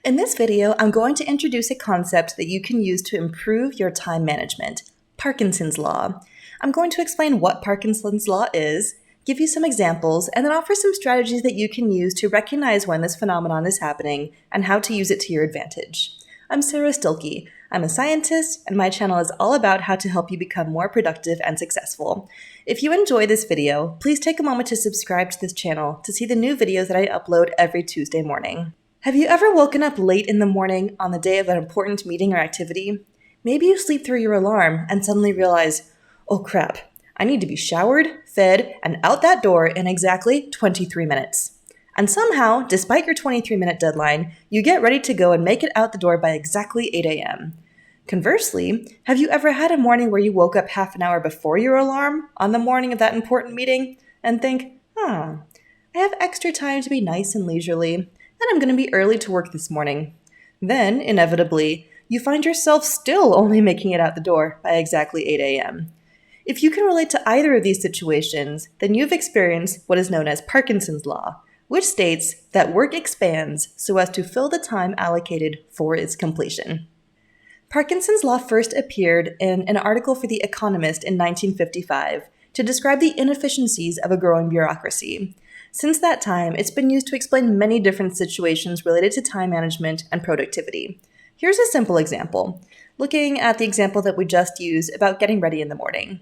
In this video, I'm going to introduce a concept that you can use to improve your time management, Parkinson's Law. I'm going to explain what Parkinson's Law is, give you some examples, and then offer some strategies that you can use to recognize when this phenomenon is happening and how to use it to your advantage. I'm Sara Stilleke. I'm a scientist, and my channel is all about how to help you become more productive and successful. If you enjoy this video, please take a moment to subscribe to this channel to see the new videos that I upload every Tuesday morning. Have you ever woken up late in the morning on the day of an important meeting or activity? Maybe you sleep through your alarm and suddenly realize, oh crap, I need to be showered, fed, and out that door in exactly 23 minutes. And somehow, despite your 23-minute deadline, you get ready to go and make it out the door by exactly 8 a.m. Conversely, have you ever had a morning where you woke up half an hour before your alarm on the morning of that important meeting and think, I have extra time to be nice and leisurely, and I'm going to be early to work this morning. Then, inevitably, you find yourself still only making it out the door by exactly 8 a.m. If you can relate to either of these situations, then you've experienced what is known as Parkinson's Law, which states that work expands so as to fill the time allocated for its completion. Parkinson's Law first appeared in an article for The Economist in 1955 to describe the inefficiencies of a growing bureaucracy. Since that time, it's been used to explain many different situations related to time management and productivity. Here's a simple example, looking at the example that we just used about getting ready in the morning.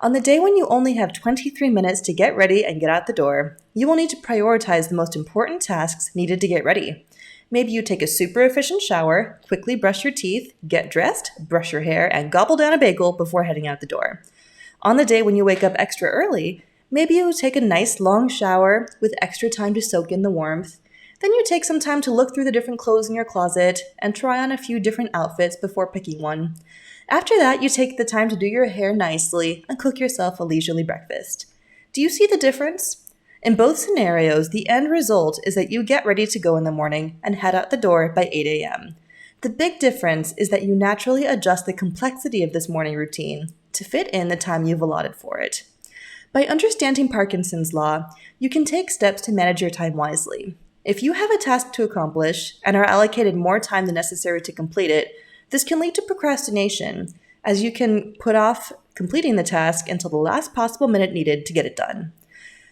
On the day when you only have 23 minutes to get ready and get out the door, you will need to prioritize the most important tasks needed to get ready. Maybe you take a super efficient shower, quickly brush your teeth, get dressed, brush your hair, and gobble down a bagel before heading out the door. On the day when you wake up extra early, maybe you take a nice long shower with extra time to soak in the warmth. Then you take some time to look through the different clothes in your closet and try on a few different outfits before picking one. After that, you take the time to do your hair nicely and cook yourself a leisurely breakfast. Do you see the difference? In both scenarios, the end result is that you get ready to go in the morning and head out the door by 8 a.m. The big difference is that you naturally adjust the complexity of this morning routine to fit in the time you've allotted for it. By understanding Parkinson's Law, you can take steps to manage your time wisely. If you have a task to accomplish and are allocated more time than necessary to complete it, this can lead to procrastination, as you can put off completing the task until the last possible minute needed to get it done.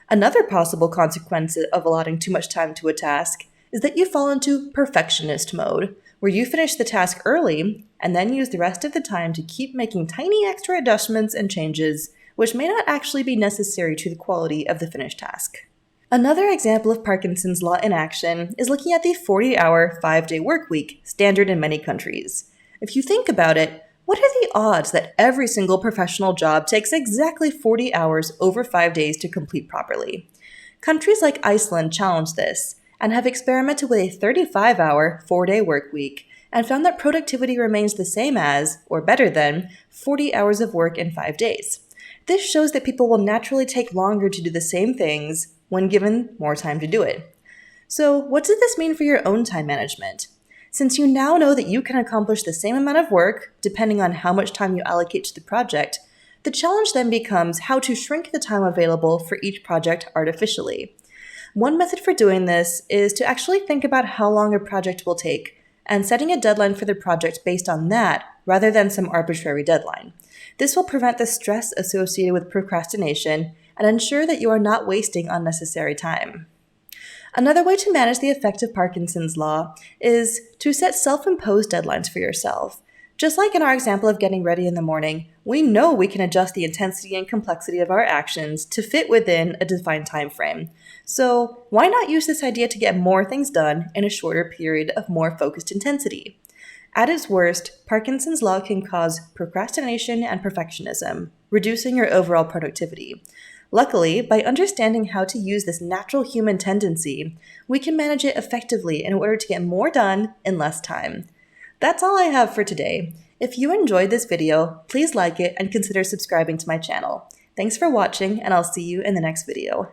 Another possible consequence of allotting too much time to a task is that you fall into perfectionist mode, where you finish the task early and then use the rest of the time to keep making tiny extra adjustments and changes, which may not actually be necessary to the quality of the finished task. Another example of Parkinson's Law in action is looking at the 40-hour, 5-day work week, standard in many countries. If you think about it, what are the odds that every single professional job takes exactly 40 hours over 5 days to complete properly? Countries like Iceland challenged this and have experimented with a 35-hour, 4-day work week and found that productivity remains the same as, or better than, 40 hours of work in 5 days. This shows that people will naturally take longer to do the same things when given more time to do it. So, what does this mean for your own time management? Since you now know that you can accomplish the same amount of work, depending on how much time you allocate to the project, the challenge then becomes how to shrink the time available for each project artificially. One method for doing this is to actually think about how long a project will take, and setting a deadline for the project based on that, rather than some arbitrary deadline. This will prevent the stress associated with procrastination and ensure that you are not wasting unnecessary time. Another way to manage the effect of Parkinson's Law is to set self-imposed deadlines for yourself. Just like in our example of getting ready in the morning, we know we can adjust the intensity and complexity of our actions to fit within a defined time frame. So why not use this idea to get more things done in a shorter period of more focused intensity? At its worst, Parkinson's Law can cause procrastination and perfectionism, reducing your overall productivity. Luckily, by understanding how to use this natural human tendency, we can manage it effectively in order to get more done in less time. That's all I have for today. If you enjoyed this video, please like it and consider subscribing to my channel. Thanks for watching, and I'll see you in the next video.